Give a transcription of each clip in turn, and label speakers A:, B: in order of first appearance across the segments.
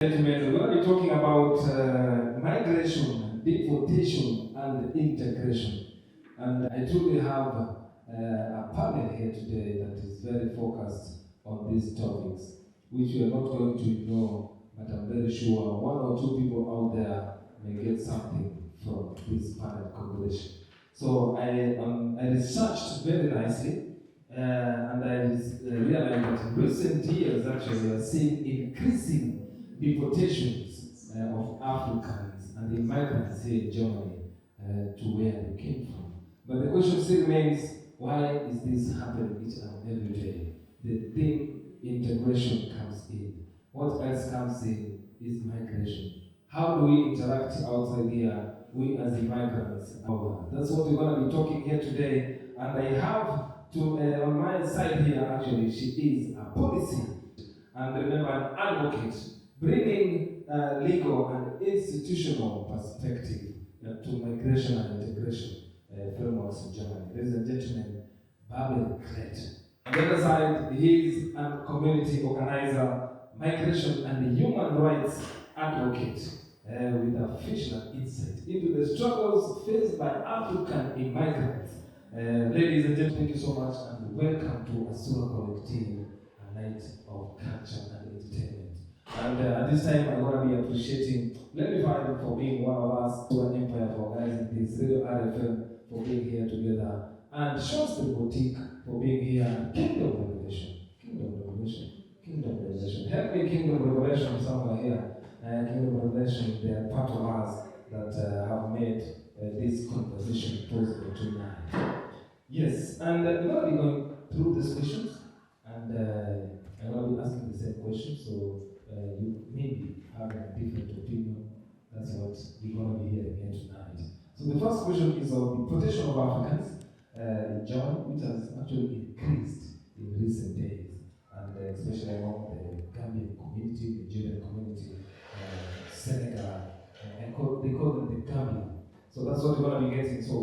A: Gentlemen, we're going to be talking about migration, deportation, and integration. And I truly have a panel here today that is very focused on these topics, which we are not going to ignore, but I'm very sure one or two people out there may get something from this panel conversation. So I researched very nicely, and I realized that in recent years, actually, we are seeing increasing deportations of Africans and the migrants here in Germany to where they came from. But the question still remains, why is this happening each and every day? The thing integration comes in. What else comes in is migration. How do we interact outside here, we as the migrants? That's what we're going to be talking here today. And I have to, on my side here, actually, she is a policy and remember an advocate, bringing legal and institutional perspective to migration and integration frameworks in Germany. Ladies and gentlemen, Babel Kret. On the other side, he is a community organizer, migration and human rights advocate with a official insight into the struggles faced by African immigrants. Ladies and gentlemen, thank you so much and welcome to Asura Collective, a night of culture and entertainment. And at this time, I'm going to be appreciating Lemify for being one of us, to an empire for organizing this, Radio RFM for being here together, and Shots the Boutique for being here, and Kingdom Revelation. Help me, Kingdom Revelation, somewhere here. Kingdom Revelation, they are part of us that have made this conversation possible tonight. Yes, and we're going to be going through these questions, and I'm going to be asking the same question, so you maybe have a different opinion. That's what we're going to be hearing here tonight. So the first question is on the protection of Africans in Germany, which has actually increased in recent days, and especially among the Gambian community, Nigerian community, Senegal, and they call them the Gambian. So that's what we're going to be getting. So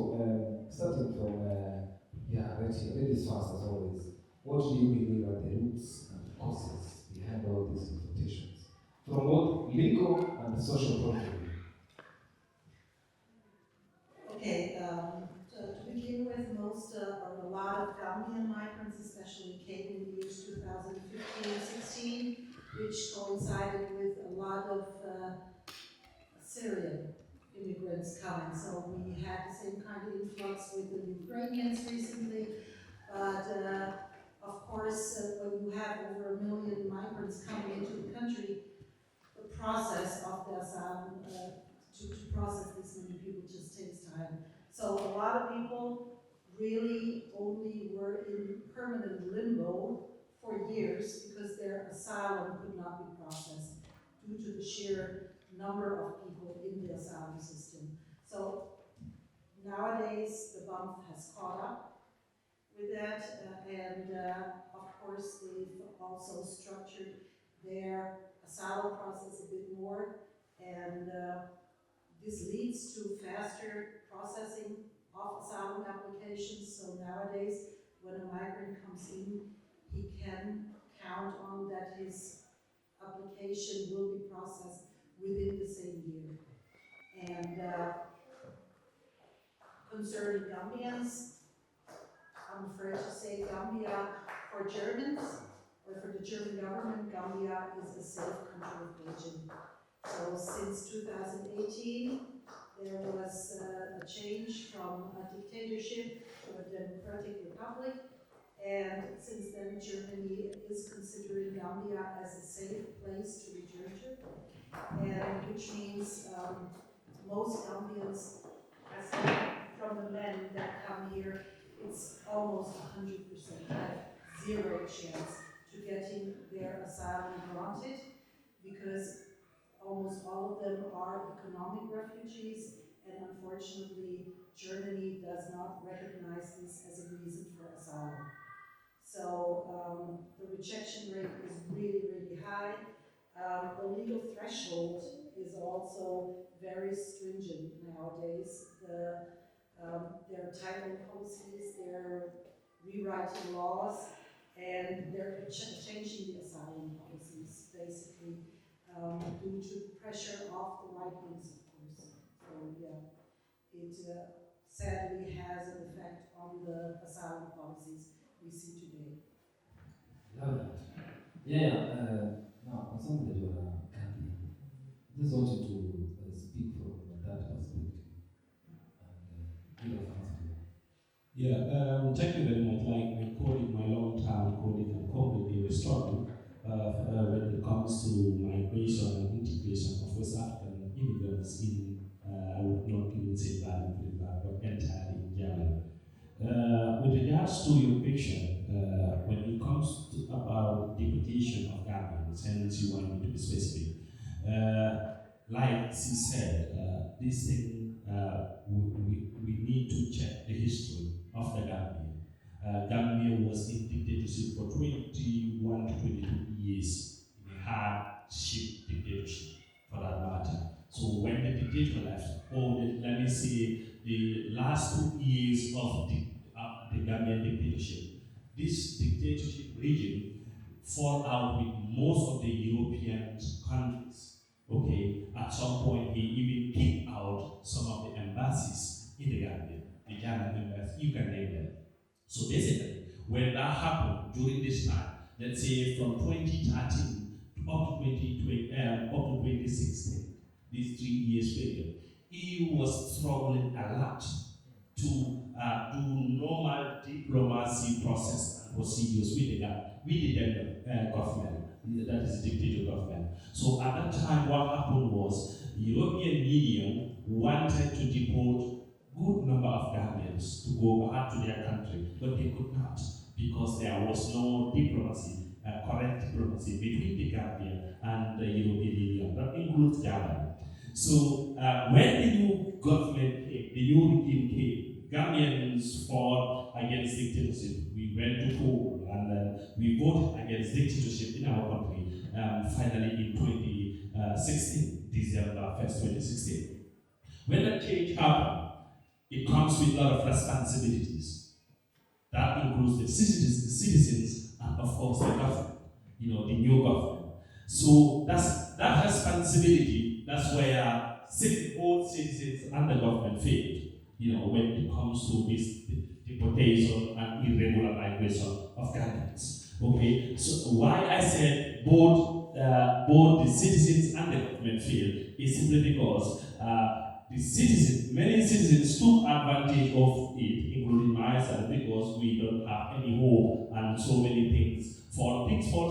A: starting from right here, ladies first as always. What do you believe are the roots and causes behind all these deportations, from both legal and social point of view?
B: Okay, to begin with, most or a lot of Gambian migrants especially came in the years 2015-16, which coincided with a lot of Syrian immigrants coming. So we had the same kind of influx with the Ukrainians recently, but of course, when you have over 1 million migrants coming into the country, the process of the asylum to process this many people just takes time. So a lot of people really only were in permanent limbo for years because their asylum could not be processed due to the sheer number of people in the asylum system. So nowadays the bump has caught up with that, and of course they've also structured their asylum process a bit more, and this leads to faster processing of asylum applications. So nowadays, when a migrant comes in, he can count on that his application will be processed within the same year. And concerning Gambians, I'm afraid to say Gambia for Germans, or for the German government, Gambia is a safe country of origin. So since 2018, there was a change from a dictatorship to a democratic republic, and since then Germany is considering Gambia as a safe place to return to, and which means most Gambians, as from the men that come here, it's almost 100% have zero chance to getting their asylum granted, because almost all of them are economic refugees, and unfortunately, Germany does not recognize this as a reason for asylum. So the rejection rate is really, really high. The legal threshold is also very stringent nowadays. Their title policies, they're rewriting laws, and they're changing the asylum policies, basically. due to the pressure of the white ones, of course. So yeah, it sadly has an effect on the asylum policies we see today.
A: Love that. Yeah. Now, concerning the Gambia, I just want you to speak from that perspective and give us an answer to that.
C: Yeah, thank you very much. Like my colleague, my long-term colleague and comrade, they were struggling when it comes to migration and integration of West African immigrants in, I would not even say Baden-Württemberg, but entirely in Germany. With regards to your question, when it comes to about deportation of Gambians, hence you want me to be specific, uh, like she said, this thing, we need to check the history of the Gambia. Gambia was in dictatorship for 21 to 22 years in a hardship dictatorship, for that matter. So when the dictator left, or let me say the last 2 years of the Gambian dictatorship, this dictatorship regime fall out with most of the European countries. Okay, at some point he even kicked out some of the embassies in the Gambia, the German embassy, you can name them. So basically, when that happened during this time, let's say from 2013 up to 2020, up to 2016, this 3 years period, EU was struggling a lot to do normal diplomacy process and procedures with the then government, that is the dictator government. So at that time, what happened was European Union wanted to deport good number of Gambians to go back to their country, but they could not because there was no diplomacy, correct diplomacy between the Gambia and the European Union. That includes Germany. So when the new government came, the new regime came, Gambians fought against dictatorship. We went to poll and we voted against dictatorship in our country. Finally, in 2016, December 1st, 2016. When that change happened, it comes with a lot of responsibilities. That includes the citizens, and of course the government, the new government. So that responsibility, that's where both citizens and the government failed, when it comes to this deportation and irregular migration of Gambians. Okay, so why I said both the citizens and the government failed is simply because many citizens took advantage of it, including myself, because we don't have any hope and so many things fall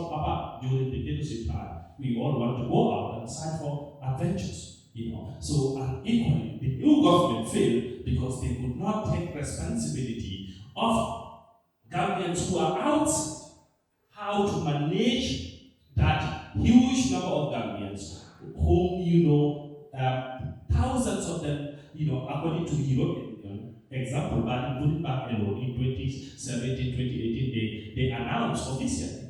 C: apart during the dictatorship time. We all want to go out and sign for adventures. So, and equally, the new government failed because they could not take responsibility of Gambians who are outside, how to manage that huge number of Gambians whom thousands of them, according to the European Union, example, Baden-Württemberg alone in 2017, 2018, they announced officially,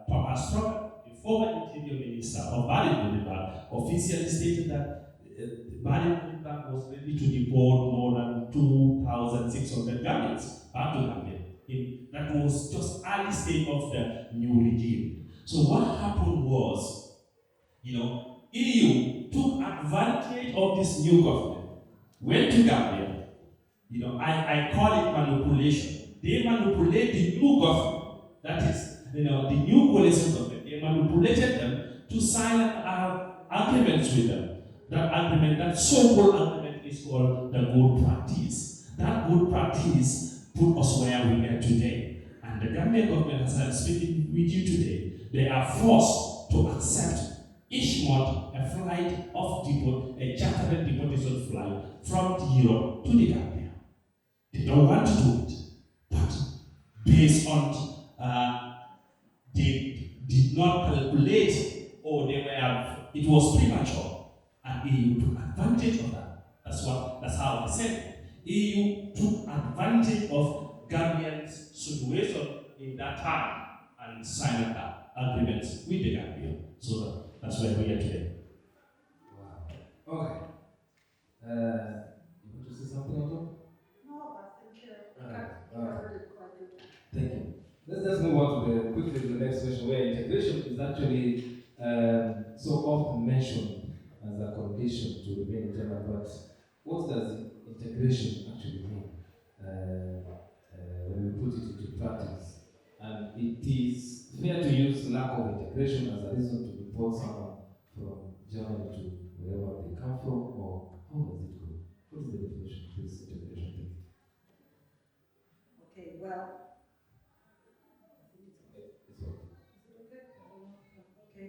C: Thomas Strobel, the former interior minister of Baden-Württemberg, officially stated that Baden-Württemberg was ready to deport more than 2,600 Gambians back to Gambia. That was just early stage of the new regime. So what happened was, EU took advantage of this new government, went to Gambia. I call it manipulation. They manipulate the new government, that is, the new coalition government. They manipulated them to sign agreements with them. That so-called agreement is called the good practice. That good practice put us where we are today. And the Gambian government, as I'm speaking with you today, they are forced to accept each month a flight of a chartered deportation flight from Europe to the Gambia. They don't want to do it, but based on they did not calculate, or it was premature, and EU took advantage of that. That's how they said it. EU took advantage of Gambians' situation in that time and signed agreements with the Gambia. So that's where we are today.
A: Wow. Okay. You want to say something, Otto?
B: No, I think
A: Alright.
B: you covered it quite good.
A: Thank you. Let's move on quickly to the next question, where integration is actually so mentioned as a condition to remain in Germany, but what does integration actually mean when we put it into practice? And it is fair to use lack of integration as a reason to deport someone from Germany to wherever they come from, or how does it go? What is the definition of this integration thing?
B: Okay, well,
A: It's okay.
B: is it okay? Okay.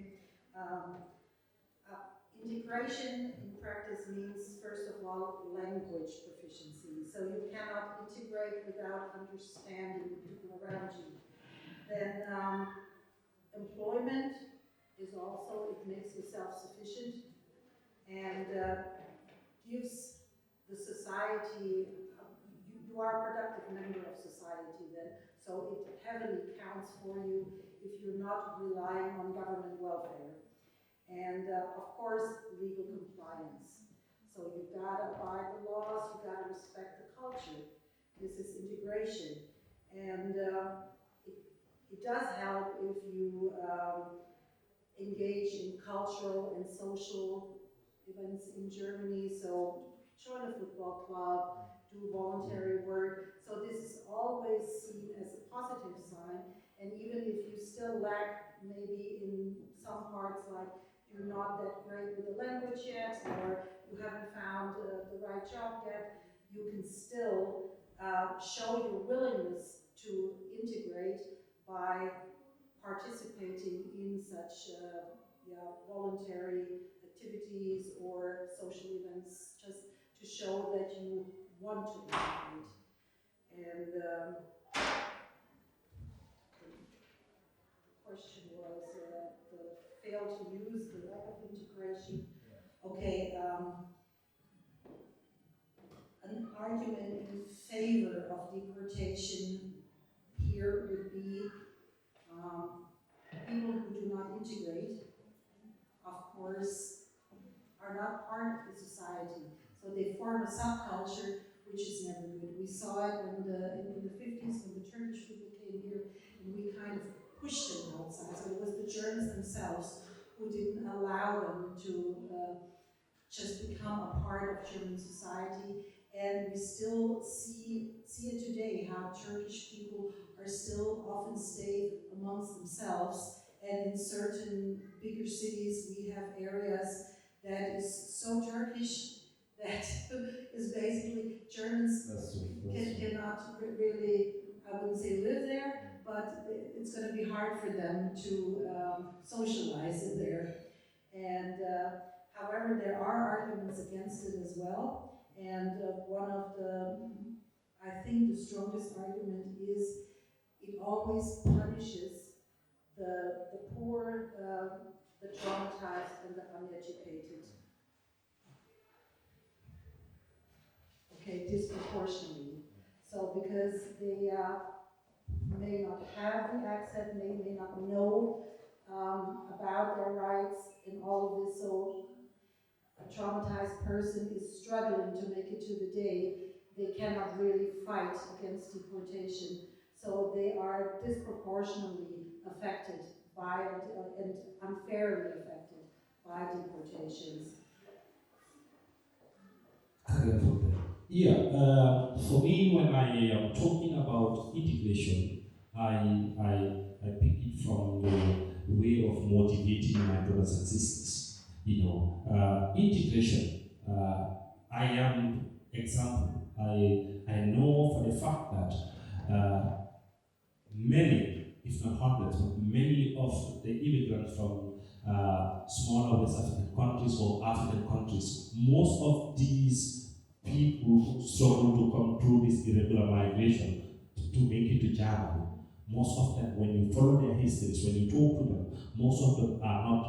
B: Integration in practice means, first of all, language proficiency. So you cannot integrate without understanding the people around you. Then employment is also, it makes you self-sufficient and gives the society, you are a productive member of society then, so it heavily counts for you if you're not relying on government welfare. And of course, legal compliance. So you gotta abide the laws, you gotta respect the culture. This is integration. And it does help if you engage in cultural and social events in Germany. So join a football club, do voluntary work. So this is always seen as a positive sign. And even if you still lack maybe in some parts, like you're not that great with the language yet, or you haven't found the right job yet, you can still show your willingness to integrate by participating in such voluntary activities or social events, just to show that you want to integrate. And the question was the fail to use, the lack of integration. Okay, an argument in favor of deportation here would be people who do not integrate, of course, are not part of the society. So they form a subculture, which is never good. We saw it when in the 50s when the Turkish people came here, and we kind of pushed them outside. So it was the Germans themselves who didn't allow them to just become a part of German society. And we still see it today, how Turkish people are still often stay amongst themselves. And in certain bigger cities, we have areas that is so Turkish that is basically Germans cannot really, I wouldn't say live there, but it's going to be hard for them to socialize in there. And however, there are arguments against it as well. And one of the, I think the strongest argument is it always punishes the poor, the traumatized, and the uneducated. Okay, disproportionately. So because they may not have the access, may not know about their rights and all of this, so a traumatized person is struggling to make it to the day, they cannot really fight against deportation. So they are disproportionately affected by and unfairly affected by deportations.
C: Yeah, for me, when I am talking about integration, I pick it from the way of motivating my brothers and sisters. Integration. I am example. I know for the fact that many, if not hundreds, but many of the immigrants from smaller West African countries or African countries, most of these people who struggle to come through this irregular migration to make it to Germany, most of them, when you follow their histories, when you talk to them, most of them are not,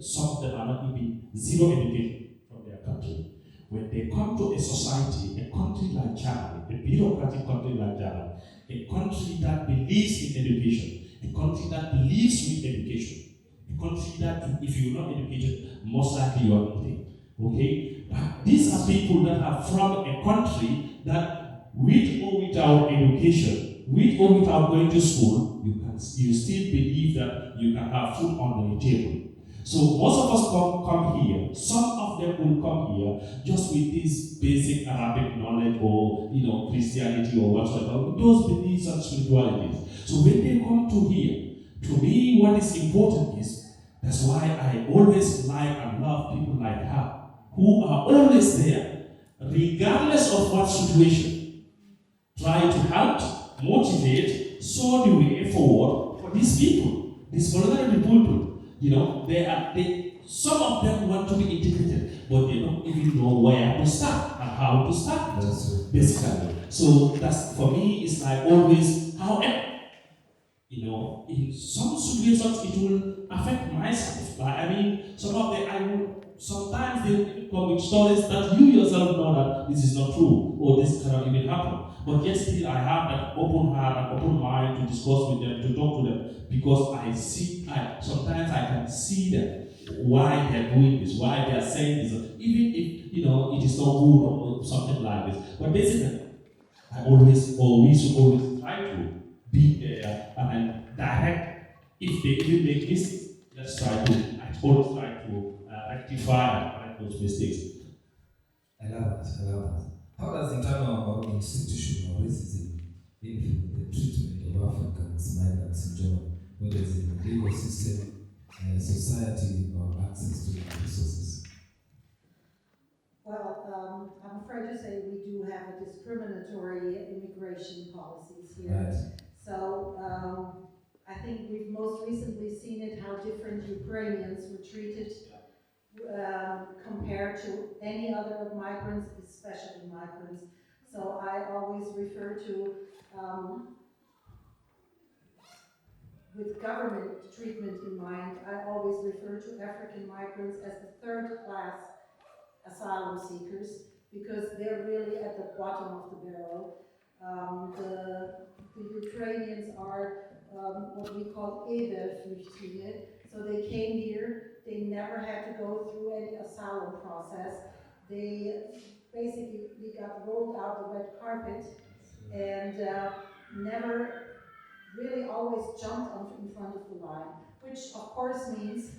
C: some of them are not even zero education from their country. When they come to a society, a country like Germany, a bureaucratic country like Germany, a country that believes in education, a country that believes with education, a country that if you're not educated, most likely you are nothing. Okay? These are people that are from a country that, with or without education, with or without going to school, you still believe that you can have food on the table. So most of us come here. Some of them will come here just with this basic Arabic knowledge or Christianity or whatsoever, with those beliefs and spiritualities. So when they come to here, to me what is important is that's why I always like and love people like her, who are always there, regardless of what situation, try to help, motivate, show the way forward for these people, these vulnerable people. Some of them want to be integrated, but they don't even know where to start and how to start. Basically. So that's for me. It's like always. However, in some situations it will affect myself. Some of the I will sometimes they come with stories that you yourself know that this is not true or this cannot even happen. But yet still I have that open heart and open mind to discuss with them, to talk to them, because sometimes I can see them why they're doing this, why they're saying this, even if it is not good or something like this. But basically, we should always try to be there and then direct. If they even make mistakes, I always try to rectify and correct those mistakes.
A: I love it. How does internal or institutional racism influence the treatment of Africans, migrants in general, whether it's in the legal system, society, or access to resources?
B: Well, I'm afraid to say we do have a discriminatory immigration policies here.
A: Right.
B: So I think we've most recently seen it, how different Ukrainians were treated compared to any other migrants, especially migrants. So I always refer to, with government treatment in mind, I always refer to African migrants as the third class asylum seekers, because they're really at the bottom of the barrel. The Ukrainians are what we call Flüchtlinge. So they came here, they never had to go through any asylum process. They basically got rolled out the red carpet and never really always jumped in front of the line, which of course means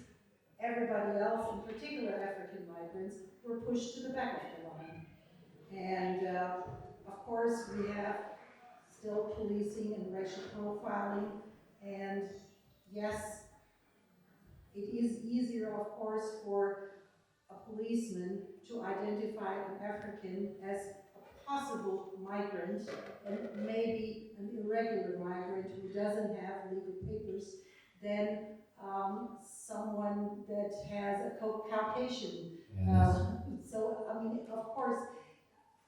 B: everybody else, in particular African migrants, were pushed to the back of the line. And of course we have still policing and racial profiling, and yes, it is easier, of course, for a policeman to identify an African as a possible migrant and maybe an irregular migrant who doesn't have legal papers than someone that has a Caucasian. So, of course,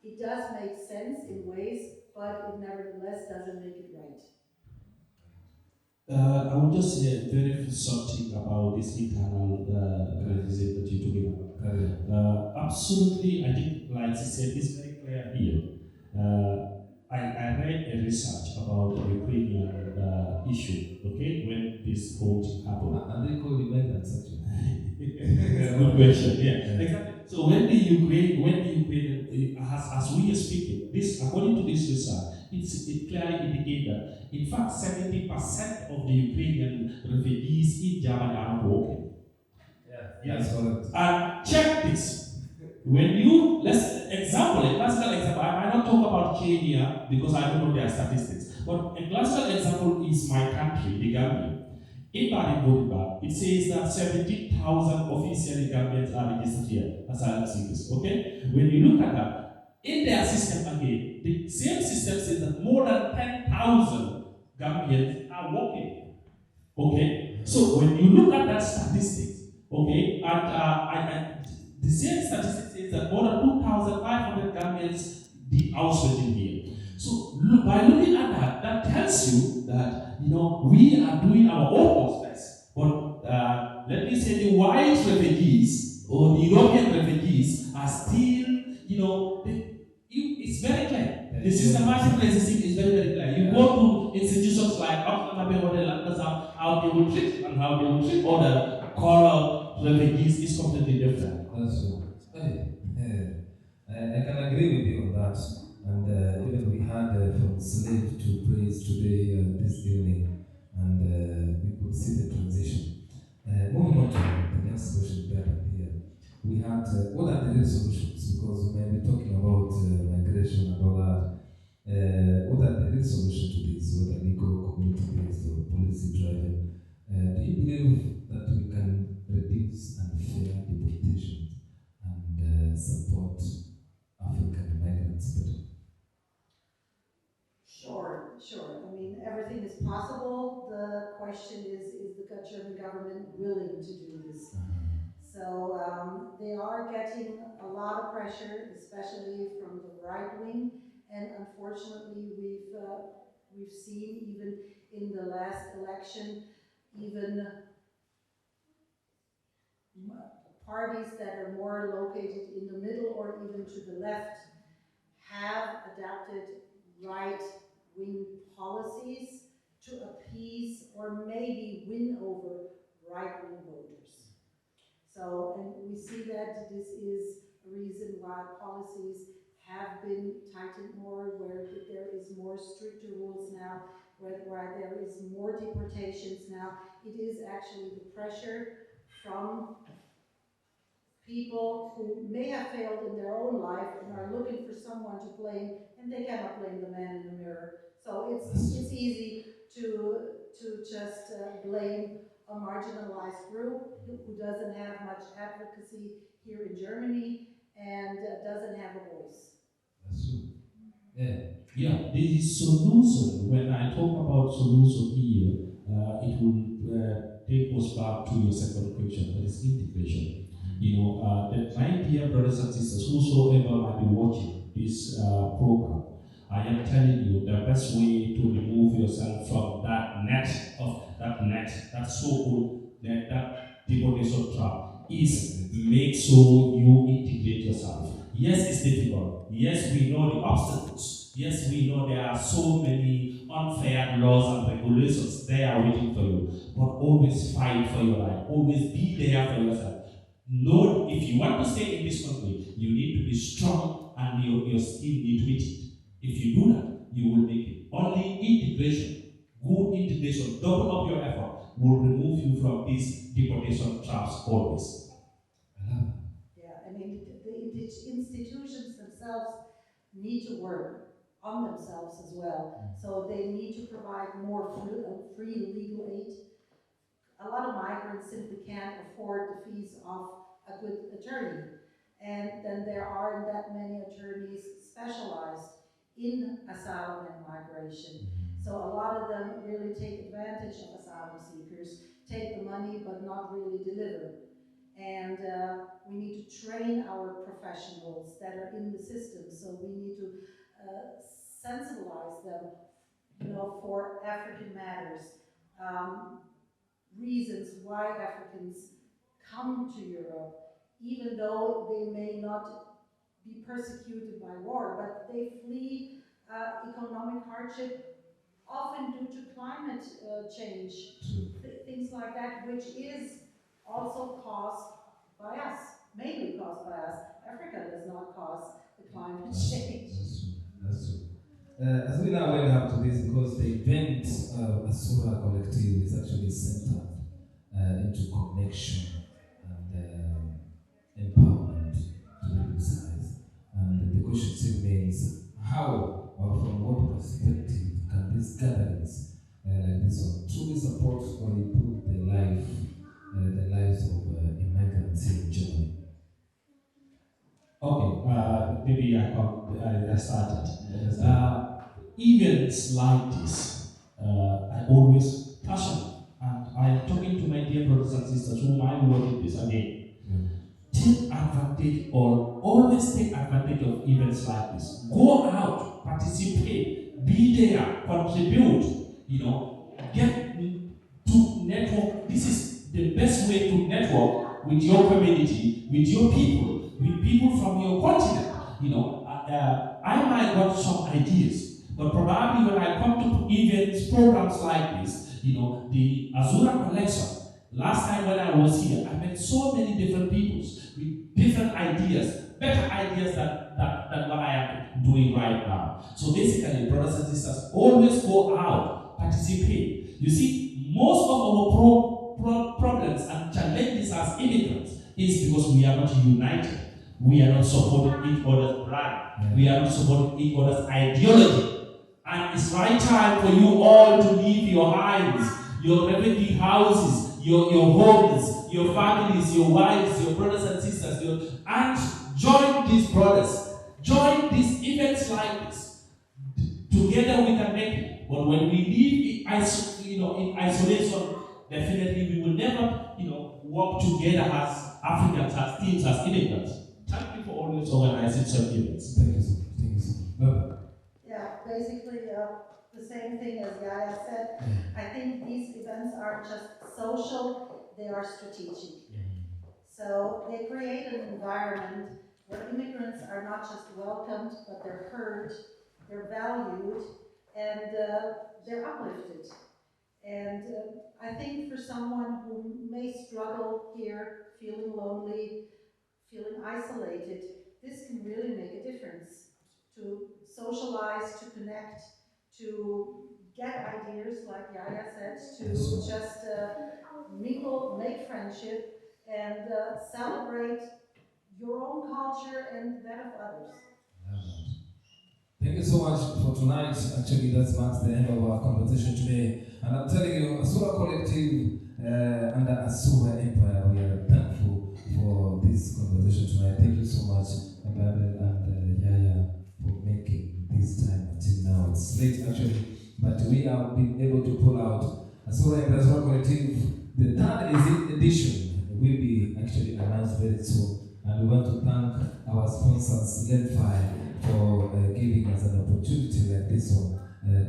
B: it does make sense in ways, but it nevertheless doesn't make it right.
C: I would just say very something about this internal racism that you're talking about. Absolutely, I think, like you said, it's very clear here. I read a research about the Ukrainian issue, okay, when this whole thing happened.
A: And they call the migrants actually.
C: Good question, yeah. Exactly. So when the Ukraine, as we are speaking, this according to this research, it clearly indicates that in fact 70% of the Ukrainian refugees in Germany are working.
A: Yes.
C: And check this. When you, a classical example, I might not talk about Kenya because I don't know their statistics, but a classical example is my country, the Gambia. In Baden-Württemberg, it says that 17,000 officially Gambians are registered here as asylum seekers. Okay? When you look at that, in their system again, the same system says that more than 10,000 Gambians are working. Okay? So when you look at that statistics, okay, and the same statistics says that more than 2,500 Gambians are working here. So by looking at that, that tells you that we are doing our utmost best. But let me say the white refugees or the European refugees are still, it's very clear. The systematic racism is very, very clear. You go to institutions like Oxford, how they will treat and how they will treat other color refugees is completely different.
A: That's right. I can agree with you on that. And even we had from slave to praise today, this evening, and we could see the transition. Moving on to the next question better here. We had, what are the real solutions? Because we may be talking about migration and all that. What are the real solutions to this, whether legal, community-based, or policy-driven? Do you believe that we can reduce unfair deportations and support African migrants better?
B: Sure, sure. I mean, everything is possible. The question is the German government willing to do this? So they are getting a lot of pressure, especially from the right wing, and unfortunately, we've seen even in the last election, even parties that are more located in the middle or even to the left have adapted right-wing policies to appease or maybe win over right-wing voters. So, and we see that this is a reason why policies have been tightened more, where there is more stricter rules now, where there is more deportations now. It is actually the pressure from people who may have failed in their own life and are looking for someone to blame, and they cannot blame the man in the mirror. So it's easy to just blame a marginalized group who doesn't have much advocacy here in Germany and doesn't have a voice.
A: That's true. Yeah.
C: Yeah, the solution, when I talk about solution here, it will take us back to your second question, that is integration. My dear brothers and sisters, whosoever might be watching this program, I am telling you the best way to remove yourself from that so-called net, that deportation trap, is make sure you integrate yourself. Yes, it's difficult. Yes, we know the obstacles. Yes, we know there are so many unfair laws and regulations there waiting for you. But always fight for your life. Always be there for yourself. Lord, if you want to stay in this country, you need to be strong and your skill need to be it. If you do that, you will make it. Only integration, good integration, double up your effort, will remove you from these deportation traps always.
B: Yeah, I mean, the institutions themselves need to work on themselves as well. So they need to provide more free legal aid. A lot of migrants simply can't afford the fees of a good attorney. And then there aren't that many attorneys specialized in asylum and migration. So a lot of them really take advantage of asylum seekers, take the money but not really deliver. And we need to train our professionals that are in the system. So we need to sensibilize them, for African matters. Reasons why Africans come to Europe, even though they may not be persecuted by war, but they flee economic hardship, often due to climate change, things like that, which is also caused by us, mainly caused by us. Africa does not cause the climate change.
A: That's true. As we now went up to this, because the event Asura Collective is actually centered into connection and empowerment to the sides. And the question still remains how or from what perspective can these gatherings like this one truly support or improve the lives of immigrants in Germany?
C: Okay, maybe I started. Events like this, I always passionate, and I am talking to my dear brothers and sisters who might be watching this again. Take advantage or always take advantage of events like this. Go out, participate, be there, contribute. Get to network. This is the best way to network with your community, with your people, with people from your continent. I might got some ideas, but probably when I come to events, programs like this, the Azura collection. Last time when I was here, I met so many different people with different ideas, better ideas than what I am doing right now. So basically, brothers and sisters, always go out, participate. You see, most of our problems and united. We are not supporting each other's brand. We are not supporting each other's ideology. And it's right time for you all to leave your homes, your refugee houses, your homes, your families, your wives, your brothers and sisters, and join these brothers. Join these events like this. Together we can make it. But when we live in isolation, definitely we will never, work together as Africans, as teams, as immigrants. Thank you for always organizing such events.
A: Thank you so much. Thank you so much.
B: Yeah, basically the same thing as Yaya said. I think these events aren't just social, they are strategic. So they create an environment where immigrants are not just welcomed, but they're heard, they're valued, and they're uplifted. And I think for someone who may struggle here, feeling lonely, feeling isolated, this can really make a difference. To socialize, to connect, to get ideas, like Yaya said, to just mingle, make friendship, and celebrate your own culture and that of others.
A: Thank you so much for tonight. Actually, that marks the end of our conversation today. And I'm telling you, Asura Collective under Asura Empire, we are thankful for this conversation tonight. Thank you so much, Babel and Yaya, for making this time until now. It's late actually, but we have been able to pull out Asura Empire, Asura Collective. The third edition will be actually announced very soon. And we want to thank our sponsors, Lenfi, for giving us an opportunity like this one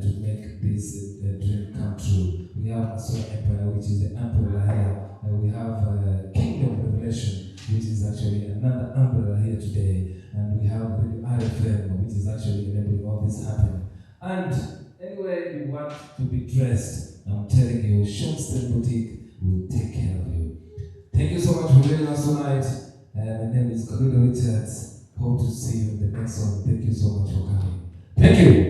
A: to make this dream come true. We have Asura Empire, which is the umbrella here. We have Kingdom Revelation, which is actually another umbrella here today. And we have the RFM, which is actually enabling all this happen. And anyway you want to be dressed, I'm telling you, Shopstead Boutique will take care of you. Thank you so much for joining us tonight. My name is Kaludo Richards. Hope to see you in the next one. Thank you so much for coming. Thank you.